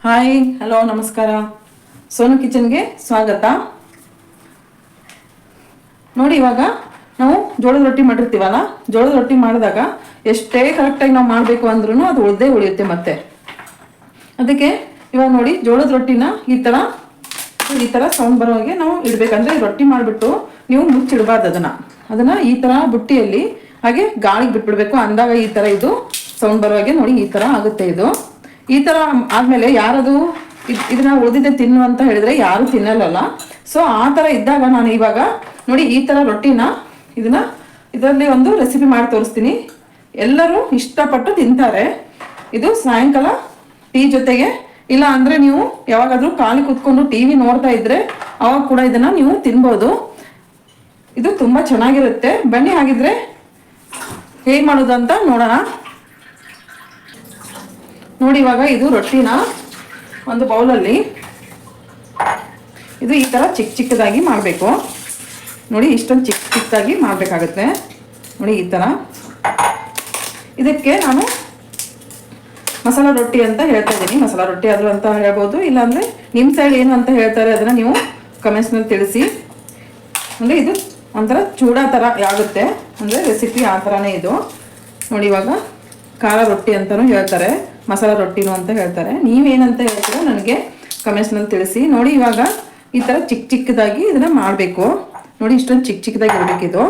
Hi, hello, ನಮಸ್ಕಾರ. ಸೋನು ಕಿಚನ್ಗೆ ಸ್ವಾಗತ. ನೋಡಿ, ಇವಾಗ ನಾವು ಜೋಳದ ರೊಟ್ಟಿ ಮಾಡಿರ್ತೀವಲ್ಲ, ಜೋಳದ ರೊಟ್ಟಿ ಮಾಡಿದಾಗ ಎಷ್ಟೇ ಕರೆಕ್ಟಾಗಿ ನಾವು ಮಾಡಬೇಕು ಅಂದ್ರೂ ಅದು ಉಳಿಯುತ್ತೆ. ಮತ್ತೆ ಅದಕ್ಕೆ ಇವಾಗ ನೋಡಿ, ಜೋಳದ ರೊಟ್ಟಿನ ಈ ಥರ ಸೌಂಡ್ ಬರೋ ಹಾಗೆ ನಾವು ಇಡಬೇಕಂದ್ರೆ ರೊಟ್ಟಿ ಮಾಡಿಬಿಟ್ಟು ನೀವು ಮುಚ್ಚಿಡಬಾರ್ದು. ಅದನ್ನು ಈ ಥರ ಬುಟ್ಟಿಯಲ್ಲಿ ಹಾಗೆ ಗಾಳಿಗೆ ಬಿಟ್ಬಿಡ್ಬೇಕು. ಅಂದಾಗ ಈ ಥರ ಇದು ಸೌಂಡ್ ಬರೋ ಹಾಗೆ ನೋಡಿ ಈ ಥರ ಆಗುತ್ತೆ. ಈ ಥರ ಆದಮೇಲೆ ಯಾರದು ಇದನ್ನ ಉಳಿದಿದ್ದೆ ತಿನ್ನು ಅಂತ ಹೇಳಿದ್ರೆ ಯಾರು ತಿನ್ನಲ್ಲ. ಸೊ ಆ ಥರ ಇದ್ದಾಗ ನಾನು ಇವಾಗ ನೋಡಿ ಈ ಥರ ರೊಟ್ಟಿನ ಇದರಲ್ಲಿ ಒಂದು ರೆಸಿಪಿ ಮಾಡಿ ತೋರಿಸ್ತೀನಿ. ಎಲ್ಲರೂ ಇಷ್ಟಪಟ್ಟು ತಿಂತಾರೆ. ಇದು ಸಾಯಂಕಾಲ ಟೀ ಜೊತೆಗೆ, ಇಲ್ಲ ಅಂದರೆ ನೀವು ಯಾವಾಗಾದರೂ ಖಾಲಿ ಕೂತ್ಕೊಂಡು ಟಿ ವಿ ನೋಡ್ತಾ ಇದ್ರೆ ಅವಾಗ ಕೂಡ ಇದನ್ನು ನೀವು ತಿನ್ಬೋದು. ಇದು ತುಂಬ ಚೆನ್ನಾಗಿರುತ್ತೆ. ಬನ್ನಿ ಹಾಗಿದ್ರೆ ಹೇಗೆ ಮಾಡೋದು ಅಂತ ನೋಡೋಣ. ನೋಡಿ, ಇವಾಗ ಇದು ರೊಟ್ಟಿನ ಒಂದು ಬೌಲಲ್ಲಿ ಇದು ಈ ಥರ ಚಿಕ್ಕದಾಗಿ ಮಾಡಬೇಕು. ನೋಡಿ, ಇಷ್ಟೊಂದು ಚಿಕ್ಕದಾಗಿ ಮಾಡಬೇಕಾಗತ್ತೆ. ನೋಡಿ ಈ ಥರ. ಇದಕ್ಕೆ ನಾನು ಮಸಾಲ ರೊಟ್ಟಿ ಅಂತ ಹೇಳ್ತಾ ಇದ್ದೀನಿ. ಮಸಾಲ ರೊಟ್ಟಿ ಆದರೂ ಅಂತ ಹೇಳ್ಬೋದು, ಇಲ್ಲಾಂದರೆ ನಿಮ್ಮ ಸೈಡ್ ಏನು ಅಂತ ಹೇಳ್ತಾರೆ ಅದನ್ನು ನೀವು ಕಮೆಂಟ್ಸ್ನಲ್ಲಿ ತಿಳಿಸಿ. ಅಂದರೆ ಇದು ಒಂಥರ ಚೂಡ ಥರ ಆಗುತ್ತೆ, ಅಂದರೆ ರೆಸಿಪಿ ಆ ಥರನೇ ಇದು. ನೋಡಿ, ಇವಾಗ ಖಾರ ರೊಟ್ಟಿ ಅಂತಲೂ ಹೇಳ್ತಾರೆ, ಮಸಾಲ ರೊಟ್ಟಿನೂ ಅಂತ ಹೇಳ್ತಾರೆ. ನೀವೇನಂತ ಹೇಳ್ತೀರೋ ನನಗೆ ಕಮೆಂಟ್ಸ್ನಲ್ಲಿ ತಿಳಿಸಿ. ನೋಡಿ, ಇವಾಗ ಈ ಥರ ಚಿಕ್ಕದಾಗಿ ಇದನ್ನು ಮಾಡಬೇಕು. ನೋಡಿ, ಇಷ್ಟೊಂದು ಚಿಕ್ಕದಾಗಿ ಇರಬೇಕಿದು.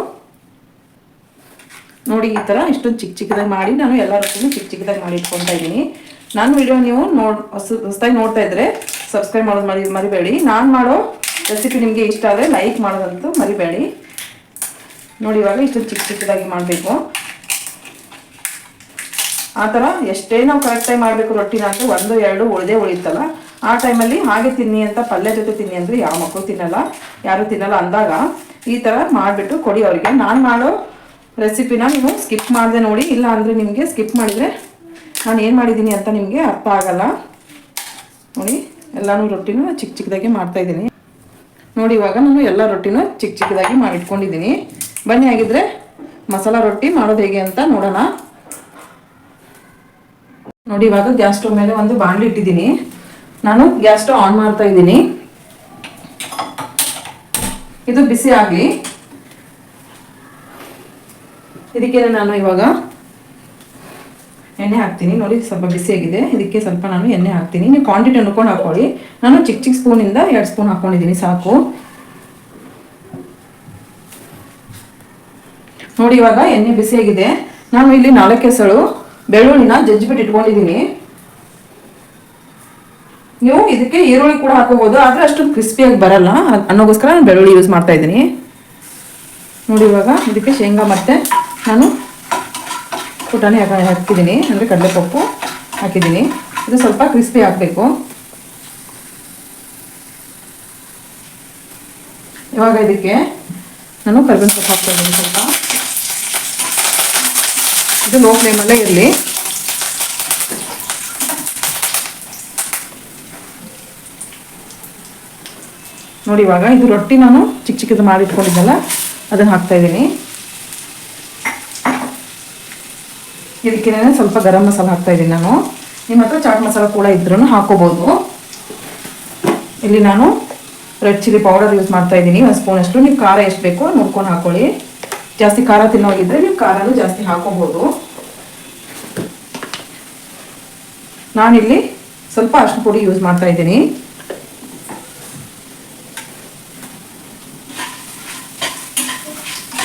ನೋಡಿ, ಈ ಥರ ಇಷ್ಟೊಂದು ಚಿಕ್ಕದಾಗಿ ಮಾಡಿ ನಾನು ಎಲ್ಲ ರೊಟ್ಟಿನೂ ಚಿಕ್ಕದಾಗಿ ಮಾಡಿ ಇಟ್ಕೊತಾ ಇದ್ದೀನಿ. ನಾನು ವಿಡಿಯೋ ನೀವು ಹೊಸದಾಗಿ ನೋಡ್ತಾ ಇದ್ದರೆ ಸಬ್ಸ್ಕ್ರೈಬ್ ಮಾಡೋದು ಮರಿಬೇಡಿ. ನಾನು ಮಾಡೋ ರೆಸಿಪಿ ನಿಮಗೆ ಇಷ್ಟ ಆದರೆ ಲೈಕ್ ಮಾಡೋದಂತೂ ಮರಿಬೇಡಿ. ನೋಡಿ, ಇವಾಗ ಇಷ್ಟೊಂದು ಚಿಕ್ಕದಾಗಿ ಮಾಡಬೇಕು. ಆ ಥರ ಎಷ್ಟೇ ನಾವು ಕರೆಕ್ಟಾಗಿ ಮಾಡಬೇಕು ರೊಟ್ಟಿನ ಅಂದರೆ 1-2 ಉಳಿಯುತ್ತಲ್ಲ, ಆ ಟೈಮಲ್ಲಿ ಹಾಗೆ ತಿನ್ನಿ ಅಂತ ಪಲ್ಯ ಜೊತೆ ತಿನ್ನಿ ಅಂದರೆ ಯಾವ ಮಕ್ಕಳು ತಿನ್ನಲ್ಲ, ಯಾರು ತಿನ್ನಲ್ಲ. ಅಂದಾಗ ಈ ಥರ ಮಾಡಿಬಿಟ್ಟು ಕೊಡಿ ಅವರಿಗೆ. ನಾನು ಮಾಡೋ ರೆಸಿಪಿನ ನೀವು ಸ್ಕಿಪ್ ಮಾಡಿದೆ ನೋಡಿ, ಇಲ್ಲ ಅಂದರೆ ನಿಮಗೆ ಸ್ಕಿಪ್ ಮಾಡಿದರೆ ನಾನು ಏನು ಮಾಡಿದ್ದೀನಿ ಅಂತ ನಿಮಗೆ ಅರ್ಥ ಆಗಲ್ಲ. ನೋಡಿ, ಎಲ್ಲನೂ ರೊಟ್ಟಿನೂ ಚಿಕ್ಕದಾಗಿ ಮಾಡ್ತಾಯಿದ್ದೀನಿ. ನೋಡಿ, ಇವಾಗ ನಾನು ಎಲ್ಲ ರೊಟ್ಟಿನೂ ಚಿಕ್ಕದಾಗಿ ಮಾಡಿಟ್ಕೊಂಡಿದ್ದೀನಿ. ಬನ್ನಿ ಆಗಿದ್ದರೆ ಮಸಾಲ ರೊಟ್ಟಿ ಮಾಡೋದು ಹೇಗೆ ಅಂತ ನೋಡೋಣ. ನೋಡಿ, ಇವಾಗ ಗ್ಯಾಸ್ ಸ್ಟವ್ ಮೇಲೆ ಒಂದು ಬಾಣಲಿ ಇಟ್ಟಿದ್ದೀನಿ. ನಾನು ಗ್ಯಾಸ್ ಸ್ಟವ್ ಆನ್ ಮಾಡ್ತಾ ಇದ್ದೀನಿ. ಇದು ಬಿಸಿ ಆಗಲಿ. ಇದಕ್ಕೆ ನಾನು ಇವಾಗ ಎಣ್ಣೆ ಹಾಕ್ತೀನಿ. ನೋಡಿ, ಸ್ವಲ್ಪ ಬಿಸಿಯಾಗಿದೆ. ಇದಕ್ಕೆ ಸ್ವಲ್ಪ ನಾನು ಎಣ್ಣೆ ಹಾಕ್ತೀನಿ. ನೀವು ಕ್ವಾಂಟಿಟಿ ಅನ್ಕೊಂಡು ಹಾಕೊಳ್ಳಿ. ನಾನು ಚಿಕ್ಕ ಸ್ಪೂನಿಂದ 2 ಸ್ಪೂನ್ ಹಾಕ್ಕೊಂಡಿದ್ದೀನಿ, ಸಾಕು. ನೋಡಿ, ಇವಾಗ ಎಣ್ಣೆ ಬಿಸಿಯಾಗಿದೆ. ನಾನು ಇಲ್ಲಿ 4 ಎಸಳು ಬೆಳ್ಳುಳ್ಳಿನ ಜಜ್ಜಿಬಿಟ್ಟು ಇಟ್ಕೊಂಡಿದ್ದೀನಿ. ನೀವು ಇದಕ್ಕೆ ಈರುಳ್ಳಿ ಕೂಡ ಹಾಕೋಬಹುದು, ಆದರೆ ಅಷ್ಟು ಕ್ರಿಸ್ಪಿಯಾಗಿ ಬರಲ್ಲ ಅನ್ನೋಗೋಸ್ಕರ ನಾನು ಬೆಳ್ಳುಳ್ಳಿ ಯೂಸ್ ಮಾಡ್ತಾ ಇದ್ದೀನಿ. ನೋಡಿ, ಇವಾಗ ಇದಕ್ಕೆ ಶೇಂಗಾ ಮತ್ತೆ ನಾನು ಪುಟಾಣಿ ಹಾಕಿದ್ದೀನಿ, ಅಂದರೆ ಕಡಲೆಪಪ್ಪು ಹಾಕಿದ್ದೀನಿ. ಇದು ಸ್ವಲ್ಪ ಕ್ರಿಸ್ಪಿ ಆಗಬೇಕು. ಇವಾಗ ಇದಕ್ಕೆ ನಾನು ಕರಿಬೇವಿನ ಸೊಪ್ಪು ಹಾಕ್ತಾ ಇದ್ದೀನಿ ಸ್ವಲ್ಪ. ಇದು ಲೋ ಫ್ಲೇಮಲ್ಲೇ ಇರಲಿ. ನೋಡಿ, ಇವಾಗ ಇದು ರೊಟ್ಟಿ ನಾನು ಚಿಕ್ಕದು ಮಾಡಿ ಇಟ್ಕೊಂಡಿದ್ದಲ್ಲ ಅದನ್ನು ಹಾಕ್ತಾ ಇದ್ದೀನಿ. ಇದಕ್ಕೆ ಸ್ವಲ್ಪ ಗರಂ ಮಸಾಲ ಹಾಕ್ತಾ ಇದ್ದೀನಿ ನಾನು. ನಿಮ್ಮ ಹತ್ರ ಚಾಟ್ ಮಸಾಲ ಕೂಡ ಇದ್ರೂ ಹಾಕೋಬಹುದು. ಇಲ್ಲಿ ನಾನು ರೆಡ್ ಚಿಲ್ಲಿ ಪೌಡರ್ ಯೂಸ್ ಮಾಡ್ತಾ ಇದ್ದೀನಿ, 1 ಸ್ಪೂನ್ ಅಷ್ಟು. ನೀವು ಖಾರ ಎಷ್ಟು ಬೇಕೋ ನೋಡ್ಕೊಂಡು ಹಾಕೊಳ್ಳಿ. ಜಾಸ್ತಿ ಖಾರ ತಿನ್ನೋಗಿದ್ರೆ ನೀವು ಖಾರನೂ ಜಾಸ್ತಿ ಹಾಕೋಬಹುದು. ನಾನಿಲ್ಲಿ ಸ್ವಲ್ಪ ಅರಿಶಿನ ಪುಡಿ ಯೂಸ್ ಮಾಡ್ತಾ ಇದ್ದೀನಿ.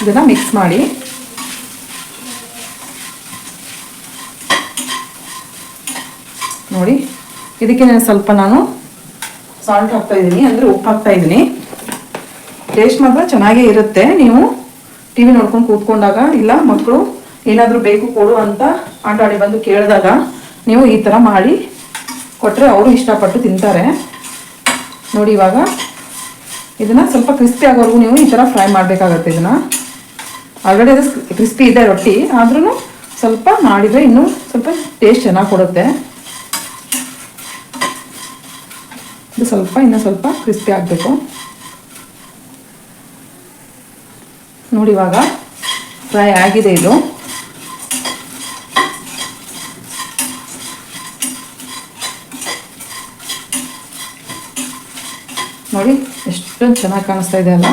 ಇದನ್ನ ಮಿಕ್ಸ್ ಮಾಡಿ ನೋಡಿ, ಇದಕ್ಕೆ ಸ್ವಲ್ಪ ನಾನು ಸಾಲ್ಟ್ ಹಾಕ್ತಾ ಇದ್ದೀನಿ, ಅಂದರೆ ಉಪ್ಪು ಹಾಕ್ತಾ ಇದ್ದೀನಿ. ಟೇಸ್ಟ್ ಮಾತ್ರ ಚೆನ್ನಾಗೇ ಇರುತ್ತೆ. ನೀವು ಟಿವಿ ನೋಡ್ಕೊಂಡು ಕೂತ್ಕೊಂಡಾಗ, ಇಲ್ಲ ಮಕ್ಕಳು ಏನಾದರೂ ಬೇಕು ಕೊಡು ಅಂತ ಆಟ ಆಡಿ ಬಂದು ಕೇಳಿದಾಗ ನೀವು ಈ ಥರ ಮಾಡಿ ಕೊಟ್ಟರೆ ಅವರು ಇಷ್ಟಪಟ್ಟು ತಿಂತಾರೆ. ನೋಡಿ, ಇವಾಗ ಇದನ್ನು ಸ್ವಲ್ಪ ಕ್ರಿಸ್ಪಿ ಆಗೋವರೆಗೂ ನೀವು ಈ ಥರ ಫ್ರೈ ಮಾಡಬೇಕಾಗತ್ತೆ. ಇದನ್ನು ಆಲ್ರೆಡಿ ಅದು ಕ್ರಿಸ್ಪಿ ಇದೆ ರೊಟ್ಟಿ, ಆದ್ರೂ ಸ್ವಲ್ಪ ಮಾಡಿದರೆ ಇನ್ನೂ ಸ್ವಲ್ಪ ಟೇಸ್ಟ್ ಚೆನ್ನಾಗಿ ಕೊಡುತ್ತೆ. ಇದು ಇನ್ನೂ ಸ್ವಲ್ಪ ಕ್ರಿಸ್ಪಿ ಆಗಬೇಕು. ನೋಡಿ, ಇವಾಗ ಫ್ರೈ ಆಗಿದೆ ಇದು. ನೋಡಿ ಎಷ್ಟೊಂದು ಚೆನ್ನಾಗಿ ಕಾಣಿಸ್ತಾ ಇದೆ ಅಲ್ಲ.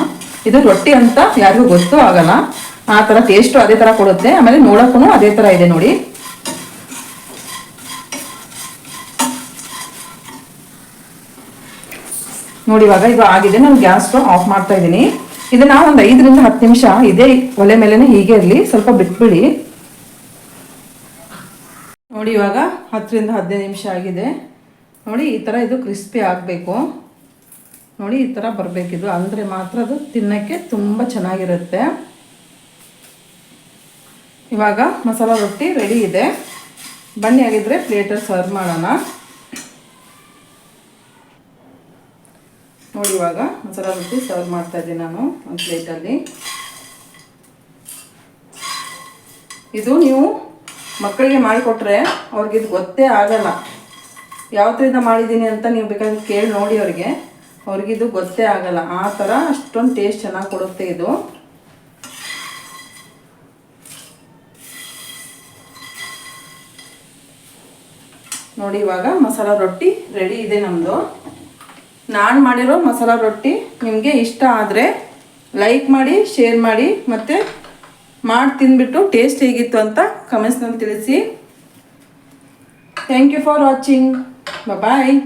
ಇದು ರೊಟ್ಟಿ ಅಂತ ಯಾರಿಗೂ ಗೊತ್ತೂ ಆಗಲ್ಲ, ಆ ಥರ ಟೇಸ್ಟು ಅದೇ ಥರ ಕೊಡುತ್ತೆ. ಆಮೇಲೆ ನೋಡೋಕ್ಕೂ ಅದೇ ಥರ ಇದೆ ನೋಡಿ. ನೋಡಿ ಇವಾಗ ಇದು ಆಗಿದೆ. ನಾನು ಗ್ಯಾಸ್ ಸ್ಟವ್ ಆಫ್ ಮಾಡ್ತಾ ಇದ್ದೀನಿ. ಇದನ್ನ ಒಂದು 5 ರಿಂದ 10 ನಿಮಿಷ ಇದೇ ಒಲೆ ಮೇಲೆನೆ ಹೀಗೆ ಇರಲಿ, ಸ್ವಲ್ಪ ಬಿಟ್ಬಿಡಿ. ನೋಡಿ ಇವಾಗ 10 ರಿಂದ 15 ನಿಮಿಷ ಆಗಿದೆ. ನೋಡಿ ಈ ಥರ ಇದು ಕ್ರಿಸ್ಪಿ ಆಗಬೇಕು. ನೋಡಿ ಈ ಥರ ಬರಬೇಕಿದು, ಅಂದರೆ ಮಾತ್ರ ಅದು ತಿನ್ನೋಕ್ಕೆ ತುಂಬ ಚೆನ್ನಾಗಿರುತ್ತೆ. ಇವಾಗ ಮಸಾಲ ರೊಟ್ಟಿ ರೆಡಿ ಇದೆ. ಬನ್ನಿ ಆಗಿದ್ರೆ ಪ್ಲೇಟಲ್ಲಿ ಸರ್ವ್ ಮಾಡೋಣ. ನೋಡಿ ಇವಾಗ ಮಸಾಲ ರೊಟ್ಟಿ ಸರ್ವ್ ಮಾಡ್ತಾ ಇದ್ದೀನಿ ನಾನು ಒಂದು ಪ್ಲೇಟಲ್ಲಿ. ಇದು ನೀವು ಮಕ್ಕಳಿಗೆ ಮಾಡಿಕೊಟ್ರೆ ಅವ್ರಿಗಿದು ಗೊತ್ತೇ ಆಗಲ್ಲ. ಯಾವ ಥರದಿಂದ ಮಾಡಿದ್ದೀನಿ ಅಂತ ನೀವು ಬೇಕಾದ್ರೆ ಕೇಳಿ ನೋಡಿ ಅವ್ರಿಗಿದು ಗೊತ್ತೇ ಆಗಲ್ಲ. ಆ ಥರ ಅಷ್ಟೊಂದು ಟೇಸ್ಟ್ ಚೆನ್ನಾಗಿ ಕೊಡುತ್ತೆ ಇದು. ನೋಡಿ ಇವಾಗ ಮಸಾಲ ರೊಟ್ಟಿ ರೆಡಿ ಇದೆ ನಮ್ಮದು. ನಾನು ಮಾಡಿರೋ ಮಸಾಲ ರೊಟ್ಟಿ ನಿಮಗೆ ಇಷ್ಟ ಆದರೆ ಲೈಕ್ ಮಾಡಿ, ಶೇರ್ ಮಾಡಿ, ಮತ್ತು ಮಾಡಿ ತಿಂದ್ಬಿಟ್ಟು ಟೇಸ್ಟ್ ಹೇಗಿತ್ತು ಅಂತ ಕಮೆಂಟ್ಸ್ನಲ್ಲಿ ತಿಳಿಸಿ. Thank you for watching. Bye.